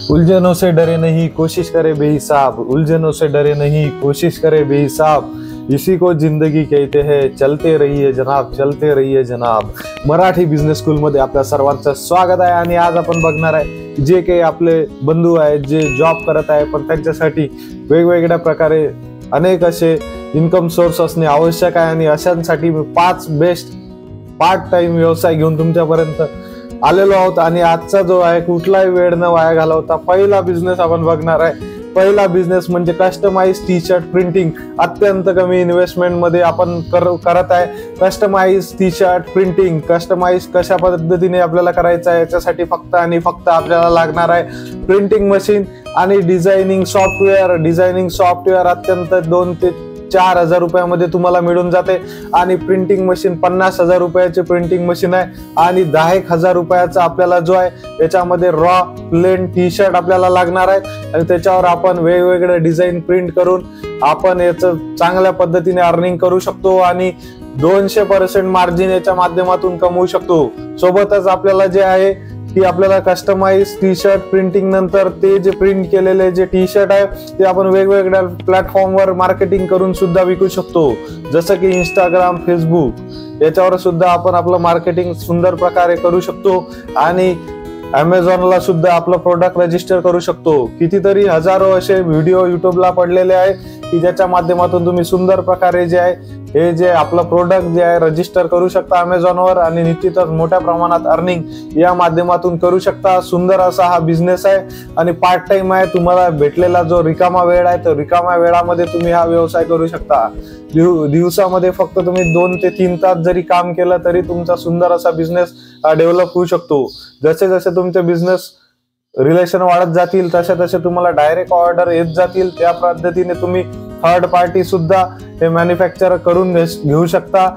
उलझनों से डरे नहीं, कोशिश करे बेहिसाब। उलझनों से डरे नहीं, कोशिश करे बेहिसाब। इसी को जिंदगी कहते हैं, चलते रहिए जनाब, चलते रहिए जनाब। मराठी बिझनेस स्कूल मध्ये आपल्या सर्वांचं स्वागत आहे। आणि आज आपण बघणार आहे जे काही आपले बंधू आहेत जे जॉब करत आहे पण त्यांच्यासाठी वेगवेगळ्या प्रकारे अनेक असे इन्कम सोर्स असणे आवश्यक आहे आणि अशांसाठी 5 बेस्ट पार्ट टाइम व्यवसाय घेऊन तुमच्यापर्यंत आलेलो आहोत। आणि आजचा जो आहे कुठलाही वेळ न वाया घालवता पहिला बिझनेस आपण बघणार आहे। पहिला बिझनेस म्हणजे कस्टमाइज टी शर्ट प्रिंटिंग। अत्यंत कमी इन्व्हेस्टमेंट मध्ये आपण करत आहे customise T shirt printing. Customise कशा पद्धतीने आपल्याला करायचं आहे याच्यासाठी फक्त आणि फक्त आपल्याला लागणार आहे प्रिंटिंग मशीन आणि डिझायनिंग सॉफ्टवेअर। डिझायनिंग सॉफ्टवेअर अत्यंत 2 ते 4 हजार रुपयामध्ये तुम्हाला मिळून जाते आणि प्रिंटिंग मशीन 50,000 रुपयाचे प्रिंटिंग मशीन आहे आणि 10,000 रुपयाचा आपल्याला जो आहे याच्यामध्ये रॉ प्लेन टी शर्ट आपल्याला लागणार आहे आणि त्याच्यावर आपण वेगवेगळे डिझाईन प्रिंट करून आपण याचं चांगल्या पद्धतीने अर्निंग करू शकतो आणि 200% मार्जिन याच्या माध्यमातून कमवू शकतो। सोबतच आपल्याला जे आहे की आपल्याला कस्टमाइज टी शर्ट प्रिंटिंग नंतर ते जे प्रिंट केलेले जे टी शर्ट आहे ते आपण वेगवेगळ्या प्लॅटफॉर्मवर मार्केटिंग करून सुद्धा विकू शकतो। जसं की इंस्टाग्राम, फेसबुक याच्यावर सुद्धा आपण आपलं मार्केटिंग सुंदर प्रकारे करू शकतो आणि Amazonला सुद्धा आपलं प्रोडक्ट रजिस्टर करू शकतो। कितीतरी हजारो असे व्हिडिओ युट्यूबला पडलेले आहे की ज्याच्या माध्यमातून तुम्ही सुंदर प्रकारे जे आहे हे जे आपलं प्रोडक्ट जे आहे रजिस्टर करू शकता Amazonवर आणि निश्चितच मोठ्या प्रमाणात अर्निंग या माध्यमातून करू शकता। सुंदर असा हा बिझनेस आहे आणि पार्ट टाइम आहे। तुम्हाला भेटलेला जो रिकामा वेळ आहे तो रिकामा वेळामध्ये तुम्ही हा व्यवसाय करू शकता। दिवसामध्ये फक्त तुम्ही 2 ते 3 तास जरी काम केलं तरी तुमचा सुंदर असा बिझनेस डेव्हलप होऊ शकतो। जसे जसे तुमचे बिझनेस रिलेशन वाढत जातील तसे तसे तुम्हाला डायरेक्ट ऑर्डर येत जातील। त्या पद्धतीने तुम्ही थर्ड पार्टी सुद्धा हे मॅन्युफॅक्चर करून घेऊ शकता,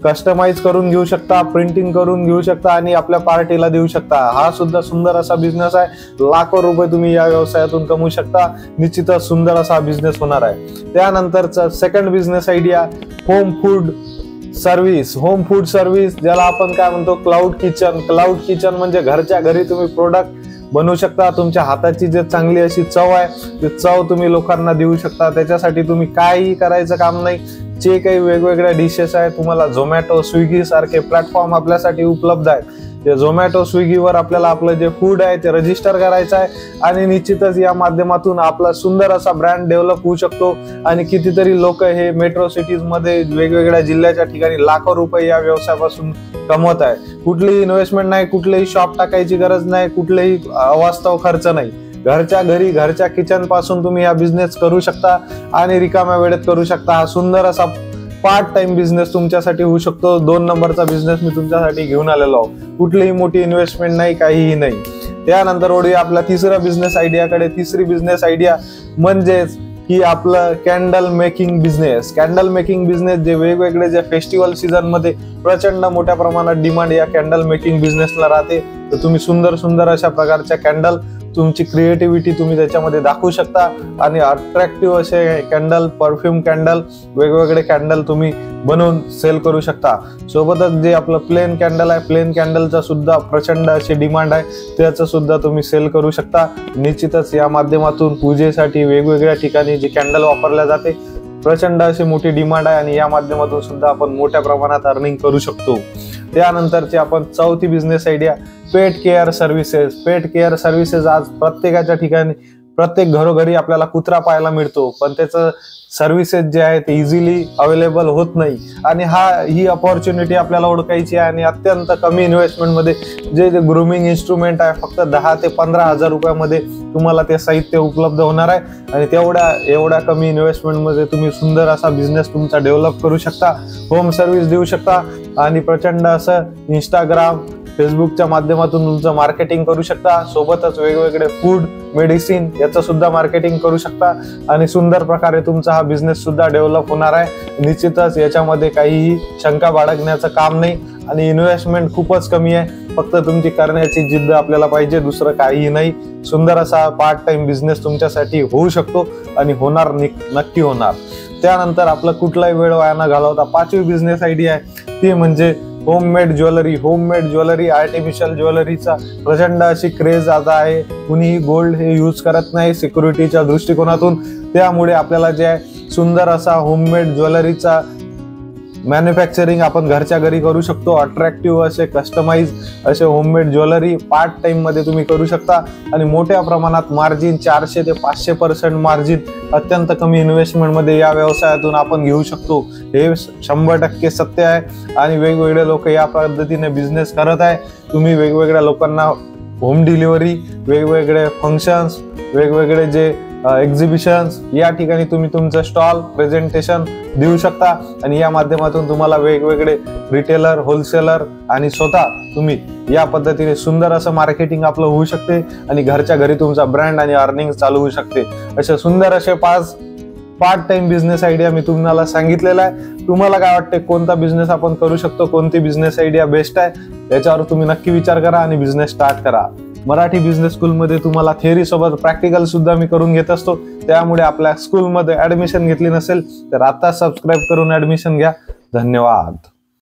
कस्टमाइज करून घेऊ शकता, प्रिंटिंग करून घेऊ शकता आणि आपल्या पार्टीला देऊ शकता। हा सुद्धा सुंदर असा बिझनेस आहे। लाखो रुपये तुम्ही या व्यवसायातून कमवू शकता। निश्चितच सुंदर असा बिझनेस होणार आहे। त्यानंतरचा second business idea home food service. Home food service ज्याला आपण काय म्हणतो क्लाउड किचन। क्लाउड किचन म्हणजे घरच्या घरी तुम्ही प्रोडक्ट बनवू शकता। तुमच्या हाताची जे चांगली अशी चव आहे ती चव तुम्ही लोकांना देऊ शकता। त्याच्यासाठी तुम्ही काही करायचं काम नाही। जे काही वेगवेगळ्या डिशेस आहेत तुम्हाला झोमॅटो, स्विगी सारखे प्लॅटफॉर्म आपल्यासाठी उपलब्ध आहेत। ते झोमॅटो, स्विगीवर आपल्याला आपलं जे फूड आहे ते रजिस्टर करायचं आहे आणि निश्चितच या माध्यमातून आपला सुंदर असा ब्रँड डेव्हलप होऊ शकतो आणि कितीतरी लोक हे मेट्रो सिटीज मध्ये वेगवेगळ्या जिल्ह्याच्या ठिकाणी लाखो रुपये या व्यवसायापासून कमवत आहे। कुठलीही इन्व्हेस्टमेंट नाही, कुठलेही शॉप टाकायची गरज नाही, कुठलेही अवास्तव खर्च नाही। घरच्या घरी घरच्या किचन पासून तुम्ही हा बिझनेस करू शकता आणि रिकाम्या वेळेत करू शकता। हा सुंदर असा पार्ट टाइम बिझनेस तुमच्यासाठी होऊ शकतो। 2 नंबरचा बिझनेस मी तुमच्यासाठी घेऊन आलेलो आहोत। कुठलीही मोठी इन्व्हेस्टमेंट नाही, काहीही नाही। त्यानंतर वळूया आपल्या तिसऱ्या बिझनेस आयडियाकडे। तिसरी बिझनेस आयडिया म्हणजेच की आपलं candle making business. Candle making business जे वेगवेगळे जे फेस्टिवल सीझन मध्ये प्रचंड मोठ्या प्रमाणात डिमांड या कॅन्डल मेकिंग बिझनेसला राहते। तर तुम्ही सुंदर सुंदर अशा प्रकारच्या कॅन्डल तुमची क्रिएटिव्हिटी तुम्ही त्याच्यामध्ये दाखवू शकता आणि अट्रॅक्टिव्ह असे कॅन्डल, परफ्यूम कॅन्डल, वेगवेगळे कॅन्डल तुम्ही बनवून सेल करू शकता। सोबतच जे आपलं प्लेन कॅन्डल आहे, प्लेन कॅन्डलचा सुद्धा प्रचंड अशी डिमांड आहे, त्याचं सुद्धा तुम्ही सेल करू शकता। निश्चितच या माध्यमातून पूजेसाठी वेगवेगळ्या ठिकाणी जे कॅन्डल वापरल्या जाते प्रचंड अशी मोठी डिमांड आहे आणि या माध्यमातून सुद्धा आपण मोठ्या प्रमाणात अर्निंग करू शकतो। त्यानंतरची आपण चौथी बिझनेस आयडिया पेट केअर सर्व्हिसेस। पेट केअर सर्व्हिसेस आज प्रत्येकाच्या ठिकाणी प्रत्येक घरोघरी आपल्याला कुत्रा पाहायला मिळतो पण त्याचं सर्व्हिसेस जे आहे ते इझिली अवेलेबल होत नाही आणि ही अपॉर्च्युनिटी आपल्याला ओळखायची आहे आणि अत्यंत कमी इन्व्हेस्टमेंट मध्ये जे ग्रूमिंग इन्स्ट्रुमेंट आहे फक्त 10 ते 15 हजार रुपयामध्ये तुम्हाला ते साहित्य उपलब्ध होणार आहे आणि एवढ्या कमी इन्व्हेस्टमेंट मध्ये तुम्ही सुंदर असा बिझनेस तुमचा डेव्हलप करू शकता, होम सर्व्हिस देऊ शकता आणि प्रचंड असं इंस्टाग्राम, फेसबुकच्या माध्यमातून तुमचं मार्केटिंग करू शकता। सोबतच वेगवेगळे फूड, मेडिसिन याचं सुद्धा मार्केटिंग करू शकता आणि सुंदर प्रकारे तुमचा हा बिझनेस सुद्धा डेव्हलप होणार आहे। निश्चितच याच्यामध्ये काहीही शंका बाळगण्याचं काम नाही आणि इन्व्हेस्टमेंट खूपच कमी आहे। फक्त तुमची करण्याची जिद्द आपल्याला पाहिजे, दुसरं काहीही नाही। सुंदर असा पार्ट टाइम बिझनेस तुमच्यासाठी होऊ शकतो आणि होणार, नक्की होणार। त्यानंतर आपलं कुठलाही वेळ वाया न घालवता 5वी बिझनेस आयडिया आहे ती म्हणजे होममेड ज्वेलरी आर्टिफिशियल ज्वेलरीचा प्रचंड अशी क्रेज आता आहे. कुणीही गोल्ड हे यूज करत नाही सिक्युरिटीच्या दृष्टिकोनातून. त्यामुळे आपल्याला जे आहे सुंदर असा होममेड ज्वेलरीचा मॅन्युफॅक्चरिंग आपण घरच्या घरी करू शकतो. अट्रॅक्टिव्ह असे कस्टमाइज असे होममेड ज्वेलरी पार्ट टाइम मध्ये तुम्ही करू शकता आणि मोठ्या प्रमाणात मार्जिन 400 ते 500% मार्जिन अत्यंत कमी इन्व्हेस्टमेंट मध्ये या व्यवसायातून आपण घेऊ शकतो. हे 100% सत्य आहे आणि वेगवेगळे लोक या पद्धतीने बिझनेस करत आहे. तुम्ही वेगवेगळ्या लोकांना होम डिलिव्हरी, वेगवेगळे फंक्शन्स, वेगवेगळे जे एक्झिबिशन्स या ठिकाणी तुम्ही तुमचं स्टॉल प्रेझेंटेशन देऊ शकता आणि या माध्यमातून तुम्हाला वेगवेगळे रिटेलर, होलसेलर आणि स्वतः तुम्ही या पद्धतीने सुंदर असं मार्केटिंग आपलं होऊ शकते आणि घरच्या घरी तुमचा ब्रँड आणि अर्निंग चालू होऊ शकते. असे सुंदर असे 5 पार्ट टाइम बिझनेस आयडिया मी तुम्हाला सांगितलेला आहे. तुम्हाला काय वाटते कोणता बिझनेस आपण करू शकतो, कोणती बिझनेस आयडिया बेस्ट आहे, याच्यावर तुम्ही नक्की विचार करा आणि बिझनेस स्टार्ट करा. मराठी बिझनेस स्कूलमध्ये तुम्हाला थिअरी सोबत प्रॅक्टिकल सुद्धा मी करून घेत असतो. त्यामुळे आपल्या स्कूलमध्ये ऍडमिशन घेतली नसेल तर आता सबस्क्राईब करून ऍडमिशन घ्या. धन्यवाद.